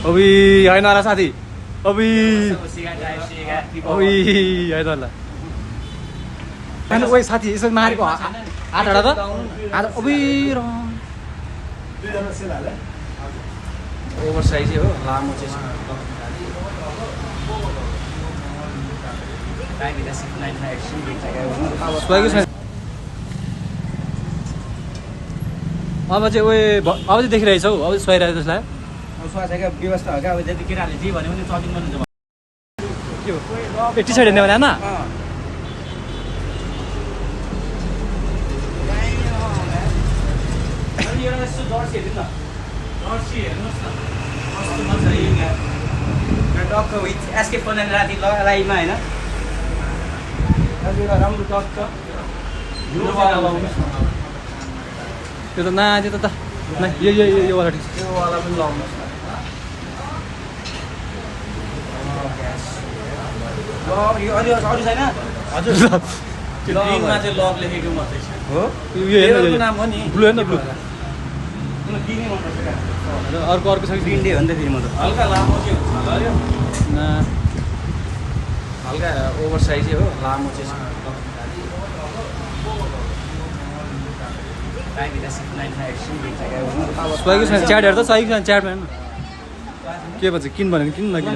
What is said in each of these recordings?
अभी होइन होला साथी अभी अभी होइन होला ओइ साथी यसो मारेको आठवटा त आठ अभी ओभर साइज हो लामो चाहिँ अब चाहिँ उयो अब चाहिँ देखिरहेछौ अब चाहिँ सुहाइरहेको जस्तो लाग्यो स्वास्थ्यको व्यवस्था हो क्या अब जति केटाहरूले जे भन्यो भने चकिङ गर्नुहुन्छ के हो ए टी सर्ट हेर्ने भने होइन जर्सी हेर्नु न जर्सी हेर्नुहोस् न कस्तो मजा टक्क विथ एसके फोन राति लाइभमा होइन एउटा राम्रो टक्क त्यो त नाच्यो त यो वाला ठिक यो वाला पनि लाउनुहोस् न यो अलि अरू छैन हजुर त्यो ग्रिनमा चाहिँ लभ लेखेको मात्रै छ हो यो नाम हो नि ब्लू होइन ब्लू ग्रिनै मनपर्छ क्या अर्को छ ग्रिन डे हो नि त फेरि म त हल्का लामो चाहिँ हुन्छ होला यो हल्का ओभर साइजै हो लामो चाहिँ स्वाइको छैन च्याटहरू त स्वाइको छैन च्याटमा हेर्नु के भन्छ किन भनेको किन नकिन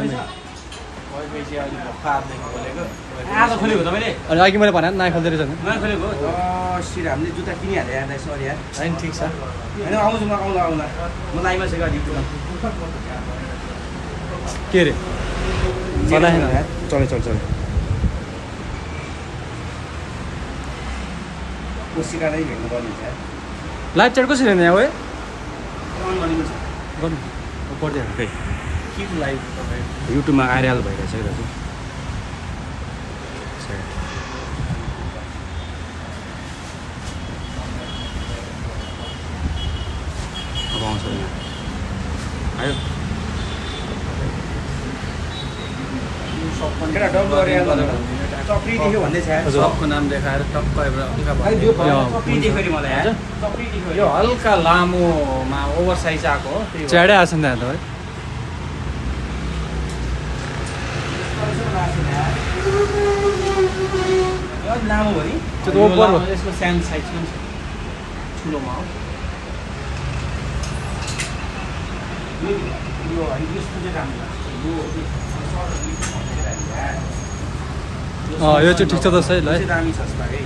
अनि अघि मैले भने नयाँ खोल्दै रहेछ नयाँ खोलेको सिर हामीले जुत्ता किनिहाल्यो यार सरी यार होइन ठिक छ होइन आउँछु म आउँला म लाइभमा छु डिप्टीमा के अरे चले कोसिका नै भेट्नु पर्ने हुन्छ लाइभ च्याट कसरी हेर्ने यहाँ गर्नु पर्दैन के लाइभ युट्युबमा आइरल भइरहेछ है दाजु अब आउँछ आयो चक्री देख्यो भन्दै छ सबको नाम देखाएर टक्क यो हल्का लामोमा ओभर साइज आएको हो च्याडै आएको छ नि त्यहाँ तपाईँ लामो हो नि त्यो त ओभर हो यसको सानो साइज पनि छ ठुलोमा हो यो यस्तो चाहिँ राम्रो लाग्छ यो चाहिँ ठिक छ त सही ल है दामी छ है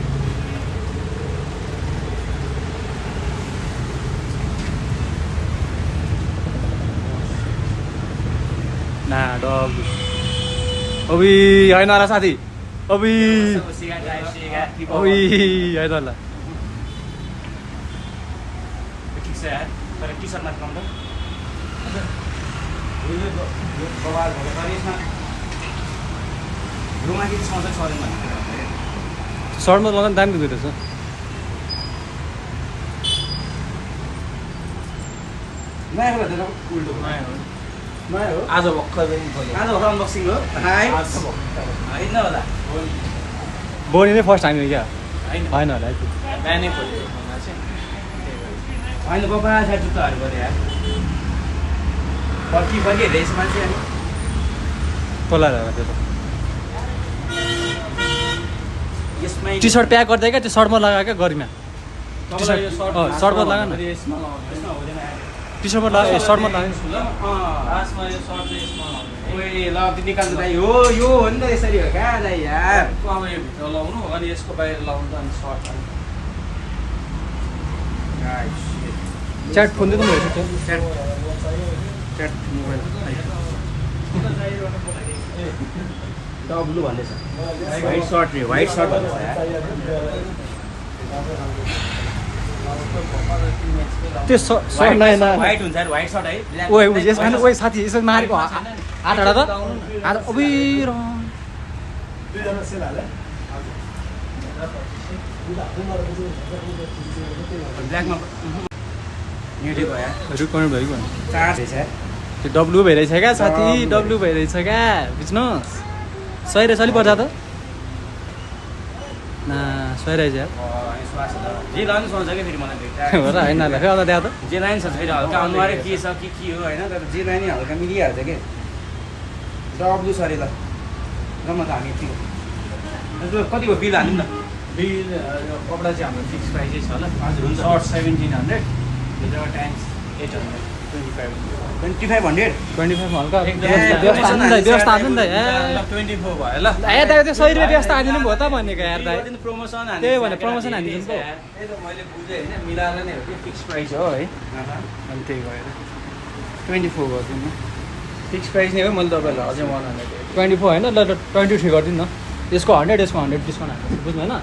ना डब्लु अभी होइन होला साथी अभी होइन होला ठिक छ यार तर टी सर्टमा कम त सर्टमा लगाउनु दामी दुख्दो रहेछ आज भर्खर अनबक्सिङ हो होइन होला बोनी नै फर्स्ट टाइम हो क्या होइन होला बिहानै खोल्यो होइन बाबा छ जुत्ताहरू गरे यार फर्की हेर्दैछ मान्छे अनि कसलाई त्यो त टी सर्ट प्याक गर्दै क्या त्यो सर्टमा लगायो क्या गरिमा सर्टमा लगा न टी सर्टमा लगा सर्टमा लगा ल निकाल्नु दाइ हो यो हो नि त यसरी हो क्या दाइ यार अब यो भित्र लाउनु अनि यसको बाहिर लाउनु त अनि सर्ट च्याट फोन दिनु भएछ त्यो च्याट मोबाइल डब्लु भन्दैछ व्हाइट सर्ट रे व्हाइट सर्ट भन्दैछ त्यो सर्ट नयाँ व्हाइट हुन्छ व्हाइट सर्ट है ओए यसमा ओए साथी यसो मारेको आठवटा त आज अबि ब्ल्याकमा न्युटी भयो रिकर्ड भएको चार्ज छ त्यो डब्लु भइरहेछ क्या साथी डब्लु भइरहेछ क्या बुझ्नुहोस् सही रहेछ अलिक पर्छ त सही रहेछ यार जे लानु सोच्छ क्या फेरि मलाई भेट्दा हो र होइन ल फेरि अझ त्यहाँ त जे लाइन छ फेरि हल्का अनुहारै के छ के हो होइन तर जे लाइन हल्का मिलिहाल्छ कि डब्लु सरी ल जम्मा त हामी यतिको कतिको बिल हाल्नु न बिल कपडा चाहिँ हाम्रो फिक्स प्राइसै छ ल हजुर हुन्छ सर्ट 1700 भित्र ट्याङ्क्स 800 2500 25 हल्का एकदम व्यवस्था हाल्नु नि त व्यवस्था हाल्नु नि त ल 24 भयो ल ए दाइ त्यो 100 रुपियाँ व्यवस्था हालिदिनु भयो त भनेको यार दाइ प्रमोसन त्यही भने प्रमोसन हालिदिनु पो त्यही त मैले बुझेँ होइन मिलाएर नै हो कि फिक्स प्राइस हो है अनि त्यही भएर 24 गरिदिनु न फिक्स प्राइस नै हो मैले तपाईँलाई अझै 100 24 होइन ल 23 गरिदिनु न यसको 100 यसको 100 डिस्काउन्ट हाल्नु बुझ्नु होइन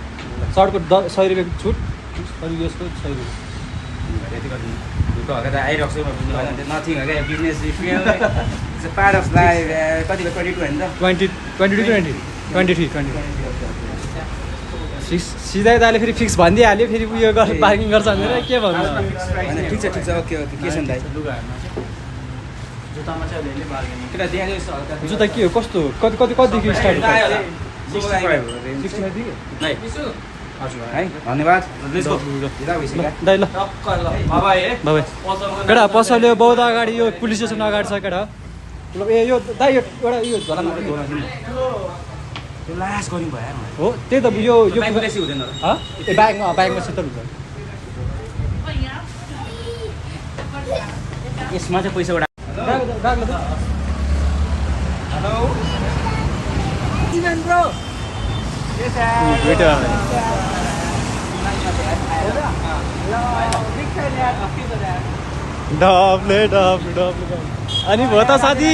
सर्टको 100 रुपियाँको छुट अनि यसको 100 रुपियाँ यति गरिदिनु दुःख हल्का त आइरहेको छु बुझ्नु भएन त्यो नथिङ हो क्या business it's a part of life कतिको 22 होइन त 6 सिधै दाइले फेरि फिक्स भनिदिइहाल्यो फेरि उयो गरेर पार्किङ गर्छ भनेर के भन्नु होइन ठिक छ ओके के छ नि दाइ लुगाहरूमा चाहिँ जुत्तामा चाहिँ अलिअलि बार्गेनिङ किन देखाइदिनुहोस् न हल्का जुत्ता के हो कस्तो कतिदेखि स्टार्ट हुन्छ 65 हो 65 देखि हजुर है धन्यवाद दाइ ल टक्क ल बाबाई है बाबा केटा पसल यो बौद्ध अगाडि यो पुलिस स्टेसन अगाडि छ केटा ल ए यो दाइ यो एउटा यो झोलामा त्यो लास गर्नु भयो यार हो त्यही त यो बाइकमा बेसी हुँदैन र ए बाइकमा शीतल हुन्छ यसमा चाहिँ पैसा उडा हेलो इभन ब्रो दुईटा डब्ले अनि भयो त साथी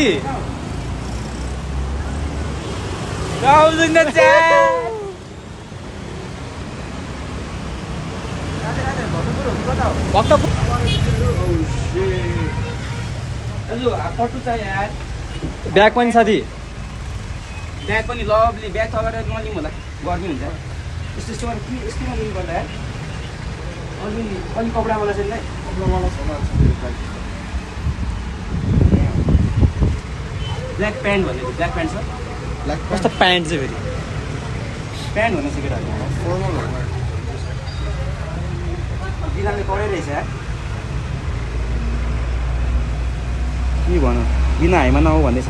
ब्याग पनि साथी ब्याग पनि लभली ब्याग थपेर नलिउँ होला गर्मी हुन्छ यस्तो यस्तोमा के यस्तोमा लिनु पर्दा यार अलि कपडावाला चाहिँ ब्ल्याक प्यान्ट भनेको ब्ल्याक प्यान्ट छ कस्तो प्यान्ट चाहिँ फेरि प्यान्ट भन्नु चाहिँ केटाहरू बिनाले कडै रहेछ यार के भनौँ बिना हाइमा नहो भन्दैछ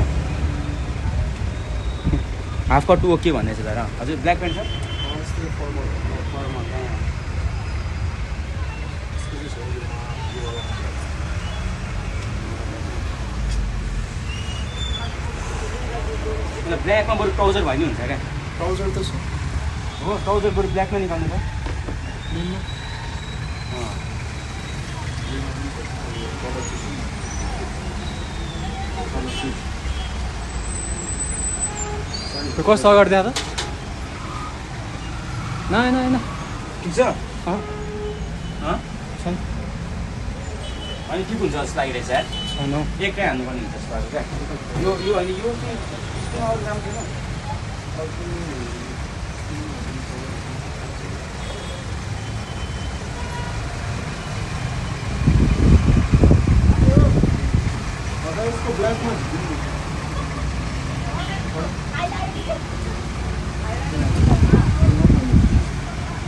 हाफ कट टु ओके भन्दैछ दादा हजुर ब्ल्याक प्यान्ट छ ब्ल्याकमा बरु ट्राउजर भयो नि हुन्छ क्या ट्राउजर त छ हो ट्राउजर बरु ब्ल्याकमा निकाल्नु त त्यो कस्तो अगाडि त्यहाँ त होइन ठिक छ अनि ठिक हुन्छ जस्तो लागिरहेछ यार छैन एकै हान्नुपर्ने हुन्छ जस्तो लाग्यो क्या यो अनि यो चाहिँ अरू राम्रो छैन यसको ब्ल्याकमा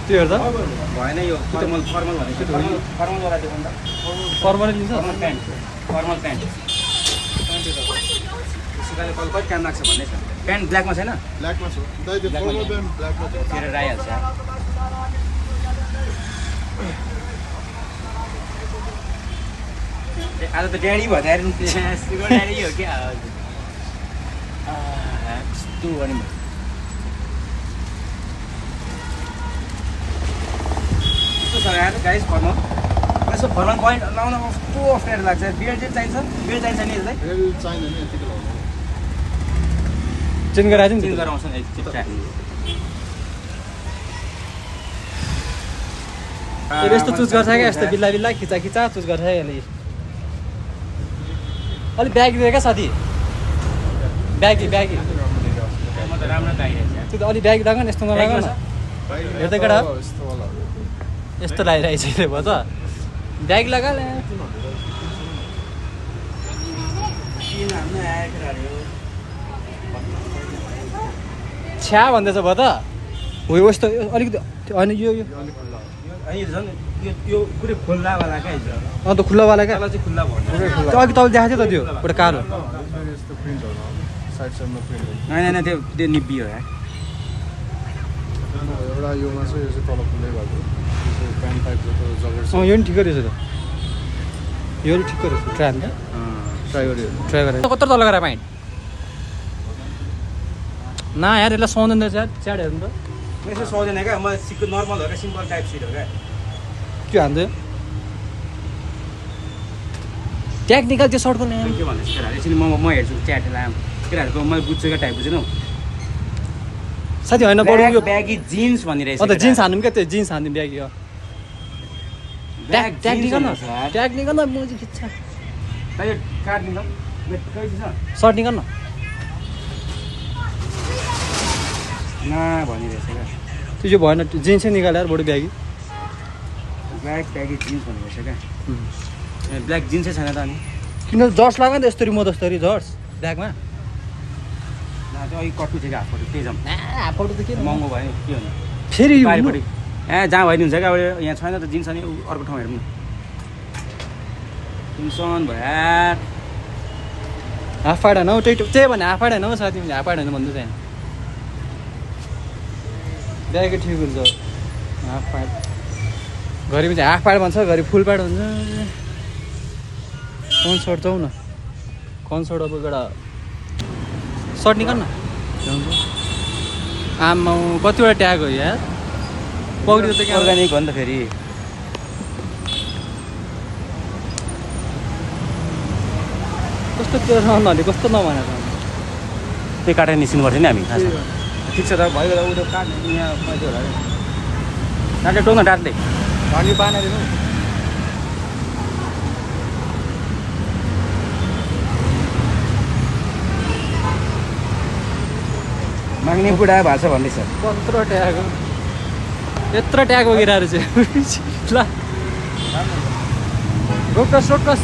त्यो हेर्दा भएन यो फर्मल भनेको फर्मलवाला देखाउनु त फर्मलै लिन्छ फर्मल प्यान्ट सुकाले कल कति काम लाग्छ भन्दैछ प्यान्ट ब्ल्याकमा छैन ब्ल्याकमा छ दाइ त्यो फर्मल प्यान्ट ब्ल्याकमा छ फेरि आइहाल्छ आज त ड्याडी भयो ड्याडी हो क्या यस्तो भने कस्तो छ यार गाइस फर्मल यसो फर्मल पोइन्ट लाउन कस्तो अप्ठ्यारो लाग्छ बियर चाहिँ चाहिन्छ बियर चाहिन्छ नि यसलाई रेल चाहिँदैन यतिको लाउनु चेन्ज गराएर नि चेन्ज गराउँछ नि यस्तो चुज गर्छ क्या यस्तो बिल्ला खिचा चुज गर्छ यसले अलिक ब्यागी दियो क्या साथी ब्यागी म त राम्रो लागिरहेछ त्यो त अलिक ब्यागी लगा न यस्तो नलगा न हेर्दै केटा यस्तो लगाइरहेछ यसले भयो त ब्याग लगा छ्या भन्दैछ भयो त हो यस्तो अलिकति त्यो अनि यो अनि झन् यो पुरै खुल्लावाला क्या हिजो अन्त खुल्लावाला क्या तल चाहिँ खुल्ला भन्नु त्यो अघि तपाईँले देखाएको थियो त त्यो एउटा कार हो यस्तो प्रिन्टहरू साइड साइडमा प्रिन्ट होइन त्यो निब्बी हो यार एउटा योमा चाहिँ यो चाहिँ तल खुल्लै भएको प्यान्ट टाइप जस्तो जगेट छ यो नि ठिकै रहेछ त यो नि ठिकै रहेछ ट्राई त ट्राई गरियो ट्राई गरेर कत्रो तल गएर पाइन् न यार यसलाई सुहाउँदैन रहेछ यार च्याट हेर्नु त यसो सुहाउँदैन क्या म सिक्को नर्मल हो क्या सिम्पल टाइप सिट हो क्या के हान्थ्यो टेक्निकल त्यो सर्टको ल्याम के भन्दैछ केटाहरू यसरी म हेर्छु च्याट लाम केटाहरूको मैले बुझ्छु क्या टाइप बुझेनौ साथी होइन बरु यो ब्यागी जिन्स भनिरहेछ अन्त जिन्स हान्नु क्या त्यो जिन्स हान्नु ब्यागी हो ट्याग निकल न ट्याग निकल न म चाहिँ खिच्छ काट नि ल छ सर्ट निकल न भनिरहेछ क्या त्यो चाहिँ भएन जिन्सै निकालेर बढी ब्यागी ब्यागी जिन्स भनिरहेछ क्या ब्ल्याक जिन्सै छैन त अनि किन जर्स लाग्यो नि त यस्तरी म जस्तरी जर्स ब्यागमा त्यो अघि कट्टु थियो क्या हाफ कट्टु त्यही जाउँ फोटो त के महँगो भयो के भन्नु फेरि पारिपट्टि जहाँ भइदिन्छ क्या अब यहाँ छैन त जिन्स अनि अर्को ठाउँ हेरौँ न टेन्सन भयो यार हाफ फाइड होइन हौ त्यही भने हाफ फाइड होइन हौ साथी हाफ फाइड होइन भन्दै चाहिँ ब्यागै ठिक हुन्छ हाफ फाइड घरि पनि हाफ फाइड भन्छ घरि फुल प्याड हुन्छ कन्सर्ट जाउँ न कन्सर्ट अब एउटा सर्ट निकाल न आमा कतिवटा ट्याग हो यार पक्रियो त क्या अर्ग्यानिक हो नि त फेरि कस्तो त्यो नभने कस्तो नभनेर त्यही काटेर निस्किनु पर्थ्यो नि हामी खासमा ठिक छ त भयो उ त्यो काट्ने यहाँ कति होला डाँट्ले टोक्न डाँट्ले धनी पानी दिनु माग्ने बुढा भएको छ भन्दैछ कत्रो ट्याग हो यत्रो ट्याग बगिरहेको चाहिँ ल रोक्टस रोक्टस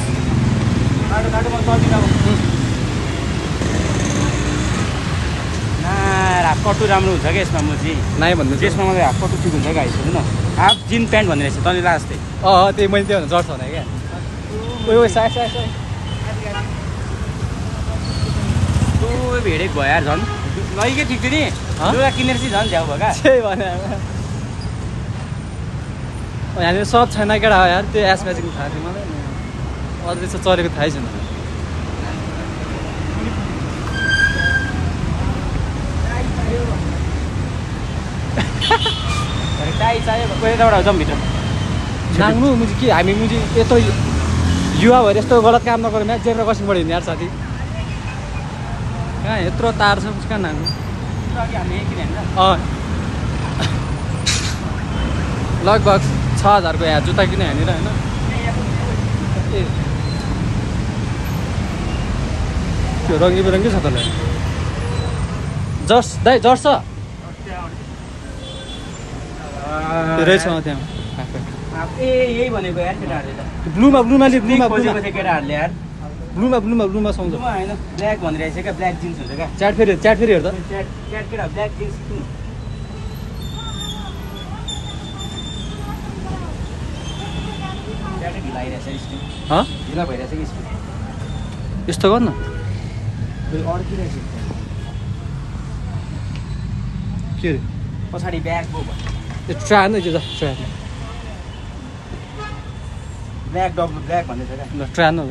हाफ कट्टु राम्रो हुन्छ क्या यसमा म चाहिँ नाइ भन्नु त्यसमा मलाई हाफ कट्टु ठिक हुन्छ क्या आइसक्यो न हाफ जिन प्यान्ट भन्ने रहेछ तँले लास्ट त्यही मैले त्यो जर्स भने क्या ओ साइ साइ साइ भेडेको भयो यार झन् लैकै ठिक थियो नि लुगा किनेर चाहिँ झन् झ्याउ भयो क्या त्यही भने यहाँनिर सब छैन केटा हो यार त्यो एस म्याचिङ थाहा थियो मलाई अझ त्यस्तो चलेको थाहै छैन टाई चाहियो यताबाट जाउँ भित्र नाङ्नु मुझे के हामी मुझे यत्रो युवा भएर यस्तो गलत काम नगरौँ यार जेब्रा क्रसिङ पढ्यो नि यार साथी कहाँ यत्रो तार छ कहाँ नाङ्नु लगभग 6000 को यहाँ जुत्ता किने यहाँनिर होइन ए त्यो रङ्गी बिरङ्गी छ त जर्स दाइ जर्स छ त्यो रहेछ त्यहाँ यही भनेको यार केटाहरूले त ब्लूमा केटाहरूले यार ब्लूमा सुहाउँछ होइन ब्ल्याक भनिरहेछ क्या ब्ल्याक जिन्स हुन्छ क्या च्याट फेरि हेर्दा च्याट केटा ब्ल्याक जिन्स च्याटै ढिला आइरहेछ स्कुल ढिला भइरहेछ कि स्कुल यस्तो गर्नु अड्किरहेछ के अरे पछाडि ब्याग पो भयो त्यो ट्रान त्यो ट्रान ब्ल्याक डब्लु ब्ल्याक भन्दैछ क्या ट्रान हो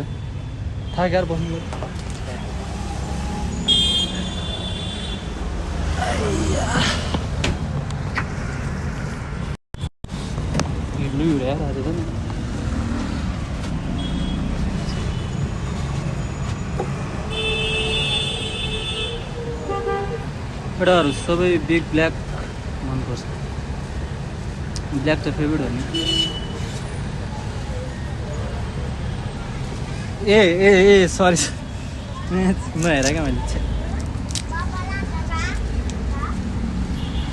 थाहा गाह्रो बस्नु केटाहरू सबै बिग ब्ल्याक मनपर्छ ब्ल्याक त फेभरेट हो नि ए सरी नहेर क्या मैले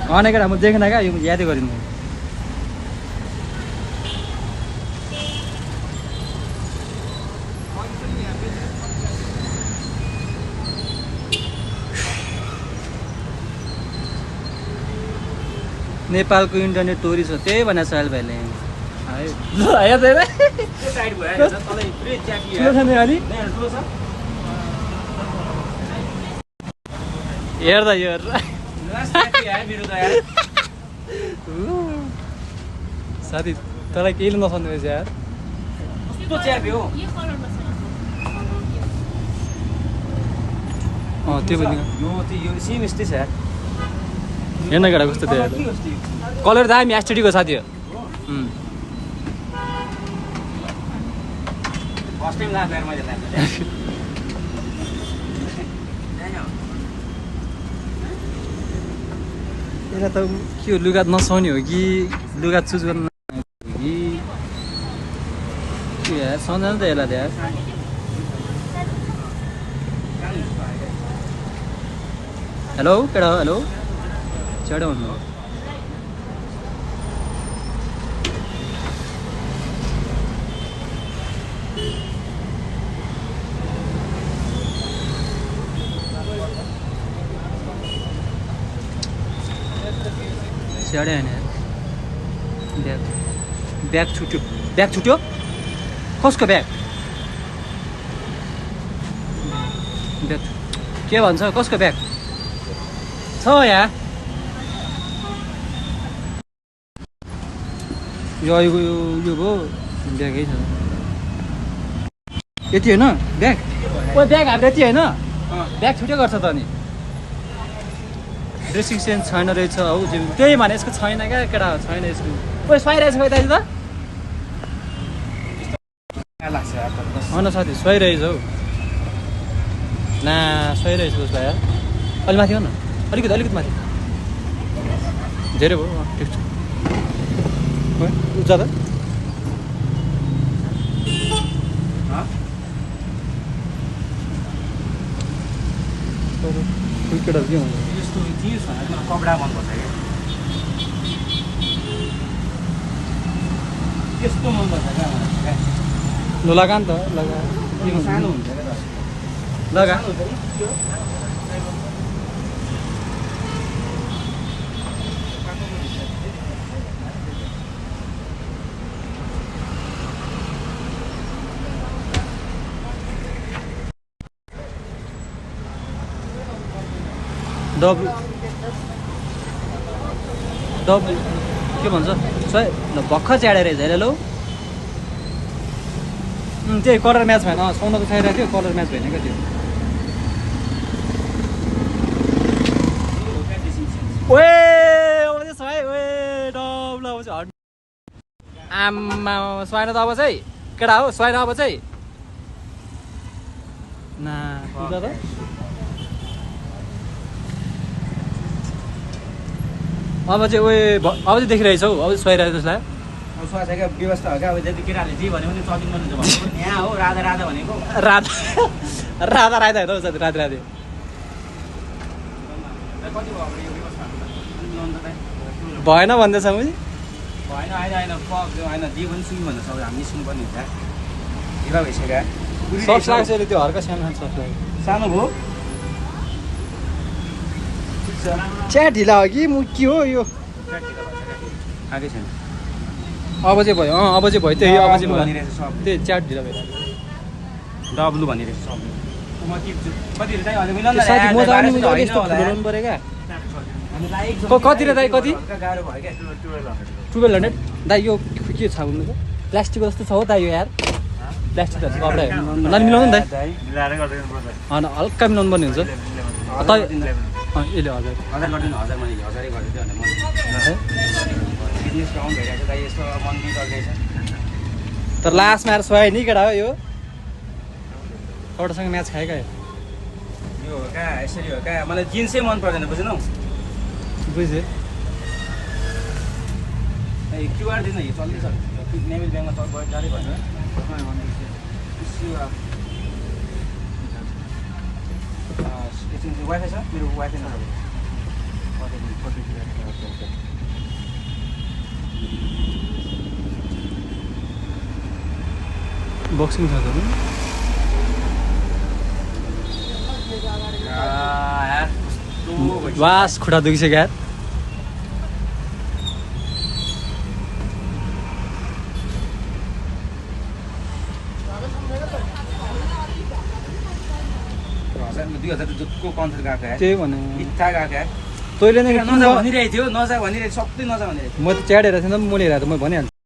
होइन केटा म देखेन क्या यो यादै गरिनु नेपालको इन्टरनेट टोरिस्ट हो त्यही भनेर साहिल भाइले है त्यो टाइट भयो तल पुरै च्याकी ठुलो छ नि अलि ठुलो छ हेर्दा हेर लास्ट च्याकी आयो मेरो त यार साथी तँलाई केहीले नसन्ने रहेछ यार कस्तो च्यापी हो त्यो पनि यो सेम यस्तै छ यार हेर्न केटा कस्तो थियो कलर दामी एसटिडीको साथी हो फर्स्ट टाइम लाग्यो यार मैले यसलाई त के हो लुगा नसुहाउने हो कि लुगा चुज गर्न हो कि के यार सम्झाउनु त यसलाई त यार हेलो केटा हेलो चढ भन्नु चढ्यो होइन ब्याग ब्याग छुट्यो कसको ब्याग ब्याग के भन्छ कसको ब्याग छ यहाँ यो भयो ब्यागै छ यति होइन ब्याग ओ ब्याग हाम्रो यति होइन ब्याग छुट्यो गर्छ त अनि ड्रेसिङ सेन्स छैन रहेछ हौ त्यही भने यसको छैन क्या केटा छैन यसको ओ सुहाइरहेछ खै दाजु त लाग्छ यार हो न साथी सुहाइरहेछ हौ ना सुहाइरहेछ उसलाई यार अलि माथि हो न अलिकति माथि धेरै भयो ठिक छ ज्यादा केटा के हुन्छ यस्तो के छ कपडा मनपर्छ क्या त्यस्तो मनपर्छ क्या मलाई ल लगा नि त लगा सानो हुन्छ क्या लगा डब्लु के भन्छ भर्खर च्याडे रहेछ हेर लौ त्यही कलर म्याच भएन सोनाको चाहिरहेको थियो कलर म्याच भएन क्या त्यो ओए आउँदैछ है ओए डब्लु आउँछ आम्मा सुहाएन त अब चाहिँ केटा हो सुहाएन अब चाहिँ ना पूजा त अब चाहिँ उयो अब चाहिँ देखिरहेछ हौ अब चाहिँ सुहाइरहेको जसलाई अब स्वास्थ्यको व्यवस्था हो क्या अब जति केटाहरूले जे भन्यो भने चकिङ गर्नुहुन्छ भन्नु यहाँ हो राधा राधा भनेको राधा राधा राधा हेर्दा साथी राधे राधे कति भयो अब यो व्यवस्था भएन भन्दैछ उनी भएन होइन होइन जे पनि सुन्नु भन्दा सबै हामी सुन्नुपर्ने हुन्छ ढिला भइसक्यो सक्स लाग्छ अहिले त्यो हर्का सानो सक्स लाग्यो सानो भयो च्या ढिला हो कि मुक्की हो यो आएकै छैन अब चाहिँ भयो अब चाहिँ भयो त्यही अब चाहिँ भयो भनिरहेछ सब त्यही च्याट ढिला भयो डब्लु भनिरहेछ सब म टिप्छु कति दाइ अहिले मिलाउनु साथी म त अनि मैले अघि यस्तो बोलाउनु पऱ्यो क्या कति रे दाइ कति गाह्रो भयो क्या 1200 दाइ यो के छ भन्नु त प्लास्टिकको जस्तो छ हो दाइ यो यार प्लास्टिक त कपडा लानु मिलाउनु नि दाइ मिलाएर गरिदिनु पर्छ होइन हल्का मिलाउनु पर्ने हुन्छ यसले हजुर हजार गरिदिनु हजार मैले हजारै गरिदियो भने बिजनेस डाउन भइरहेको छ दाइ यस्तो मन्दी चल्दैछ तर लास्टमा आएर सुहायो नि केटा हो यो एउटासँग म्याच खायो क्या यो हो क्या यसरी हो क्या मलाई जिन्सै मन पर्दैन बुझेनौ बुझेँ क्युआर दिनु यो चल्दैछ नेमिल ब्याङ्कमा चल जाँदै भयो वाइफाई छ मेरो वाइफाई नभएको बक्सिङ छ त वास खुट्टा दुखिसक्यो यार 2000 जतिको कन्सर्ट गएको है त्यही भने बित्था गएको है तैँले नै नजा भनिरहेको थियो नजा भनिरहेको सबै नजा भनिरहेको थियो म त च्याट हेरेको थिएँ नि त मैले हेरेको त म भनिहाल्छु